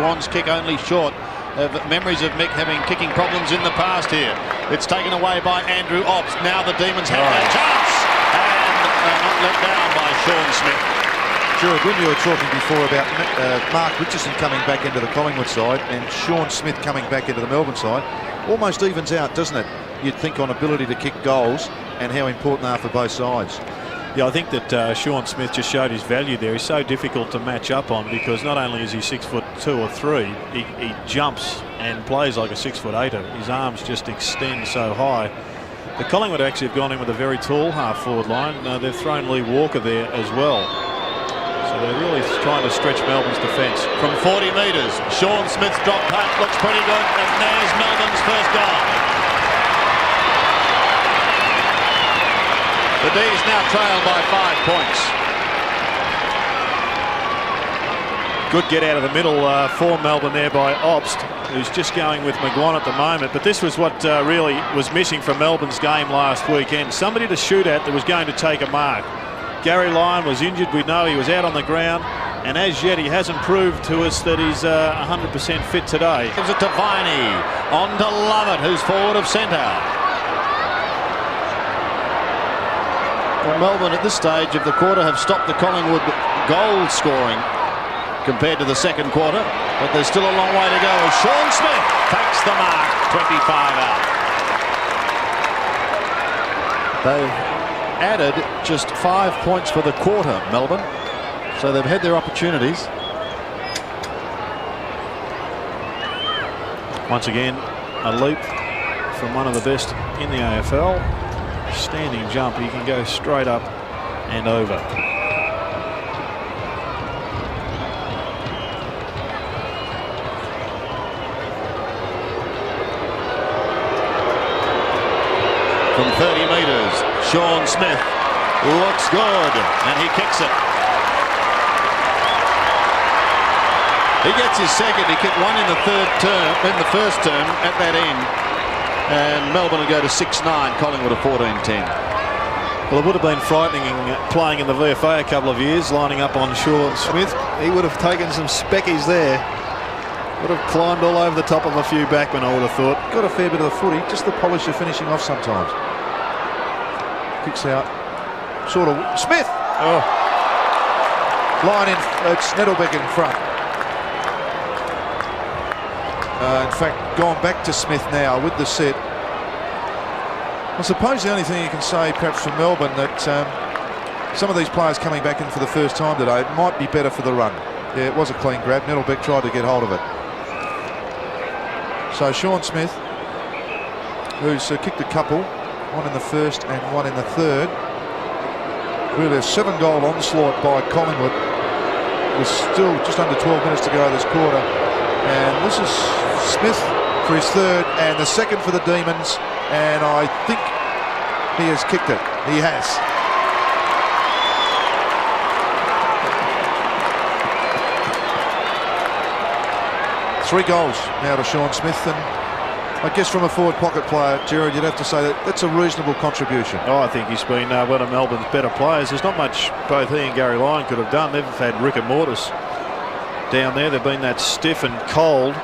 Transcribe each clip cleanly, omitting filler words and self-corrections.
Bronze kick only short of memories of Mick having kicking problems in the past here. It's taken away by Andrew Obbs. Now the Demons have their chance, and not let down by Shaun Smith. Sure, when you were talking before about Mark Richardson coming back into the Collingwood side and Shaun Smith coming back into the Melbourne side, almost evens out, doesn't it? You'd think on ability to kick goals and how important they are for both sides. Yeah, I think that Shaun Smith just showed his value there. He's so difficult to match up on because not only is he 6'2" or 3, he jumps and plays like a 6'8". His arms just extend so high. The Collingwood actually have gone in with a very tall half-forward line. They've thrown Lee Walker there as well. So they're really trying to stretch Melbourne's defence. From 40 metres, Shaun Smith's drop punt looks pretty good, and there's Melbourne's first goal. The D's now trail by 5 points. Good get out of the middle for Melbourne there by Obst, who's just going with McGuan at the moment. But this was what really was missing from Melbourne's game last weekend. Somebody to shoot at that was going to take a mark. Gary Lyon was injured. We know he was out on the ground. And as yet, he hasn't proved to us that he's 100% fit today. Gives it to Viney. On to Lovett, who's forward of centre. Well, Melbourne at this stage of the quarter have stopped the Collingwood goal scoring compared to the second quarter, but there's still a long way to go as Shaun Smith takes the mark, 25 out. They've added just 5 points for the quarter, Melbourne, so they've had their opportunities. Once again, a leap from one of the best in the AFL. Standing jump, he can go straight up and over. From 30 metres, Shaun Smith looks good, and he kicks it. He gets his second. He kicked one in the first term at that end. And Melbourne will go to 6-9, Collingwood to 14-10. Well, it would have been frightening playing in the VFA a couple of years, lining up on Shaun Smith. He would have taken some speckies there. Would have climbed all over the top of a few backmen, I would have thought. Got a fair bit of the footy, just the polish of finishing off sometimes. Kicks out, sort of. Smith! Oh. Line in, it's Nettlebeck in front. In fact, gone back to Smith now with the set. I suppose the only thing you can say, perhaps from Melbourne, that some of these players coming back in for the first time today, it might be better for the run. Yeah, it was a clean grab. Nettlebeck tried to get hold of it. So Shaun Smith, who's kicked a couple, one in the first and one in the third. Really a 7-goal onslaught by Collingwood. With still just under 12 minutes to go this quarter. And this is Smith for his third and the second for the Demons, and I think he has kicked it. He has. Three goals now to Shaun Smith, and I guess from a forward pocket player, Gerard, you'd have to say that that's a reasonable contribution. Oh, I think he's been one of Melbourne's better players. There's not much both he and Gary Lyon could have done. They've had rigor mortis down there. They've been that stiff and cold.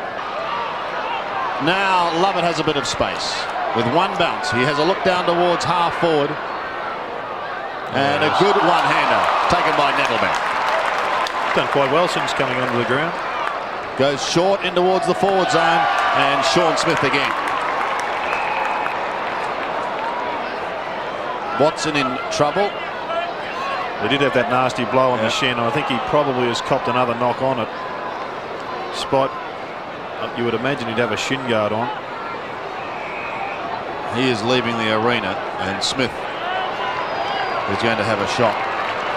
Now Lovett has a bit of space with one bounce. He has a look down towards half forward, and a good one-hander taken by Nettlebeck. Done quite well since coming onto the ground. Goes short in towards the forward zone, and Shaun Smith again. Watson in trouble. They did have that nasty blow on the shin. I think he probably has copped another knock on it. Spot, you would imagine he'd have a shin guard on. He is leaving the arena, and Smith is going to have a shot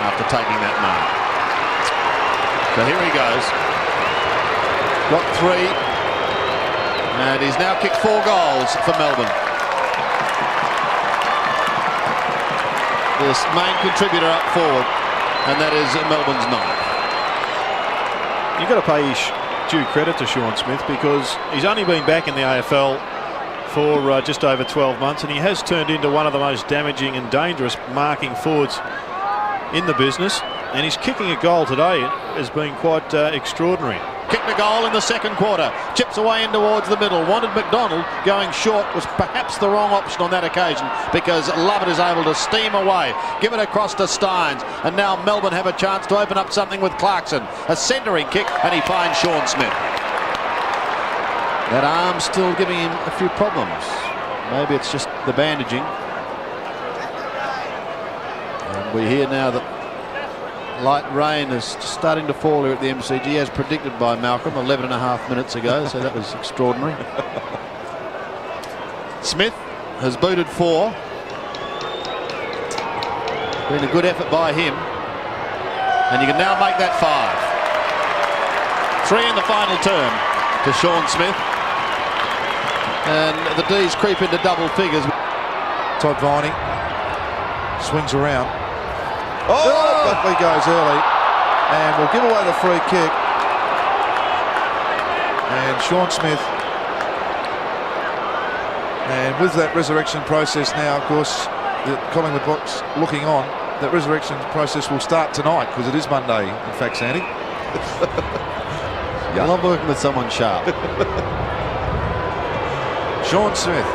after taking that mark. So here he goes. Got 3, and he's now kicked 4 goals for Melbourne. This main contributor up forward, and that is Melbourne's 9th. You've got to pay due credit to Shaun Smith because he's only been back in the AFL for just over 12 months, and he has turned into one of the most damaging and dangerous marking forwards in the business, and his kicking a goal today has been quite extraordinary. kicked a goal in the second quarter. Chips away in towards the middle. Wanted McDonald. Going short was perhaps the wrong option on that occasion because Lovett is able to steam away. Give it across to Steins. And now Melbourne have a chance to open up something with Clarkson. A centering kick and he finds Shaun Smith. That arm still giving him a few problems. Maybe it's just the bandaging. And we hear now that light rain is starting to fall here at the MCG as predicted by Malcolm 11.5 minutes ago, so that was extraordinary. Smith has booted 4. Been a good effort by him, and you can now make that 5. 3 in the final term to Shaun Smith, and the D's creep into double figures. Todd Viney swings around. Oh, Buckley goes early and will give away the free kick. And Shaun Smith, and with that resurrection process now, of course, the Collingwood box looking on, that resurrection process will start tonight because it is Monday, in fact, Sandy. I love working with someone sharp. Shaun Smith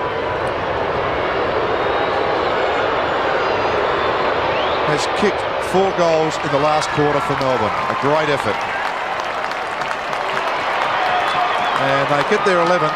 has kicked 4 goals in the last quarter for Melbourne. A great effort. And they get their 11th.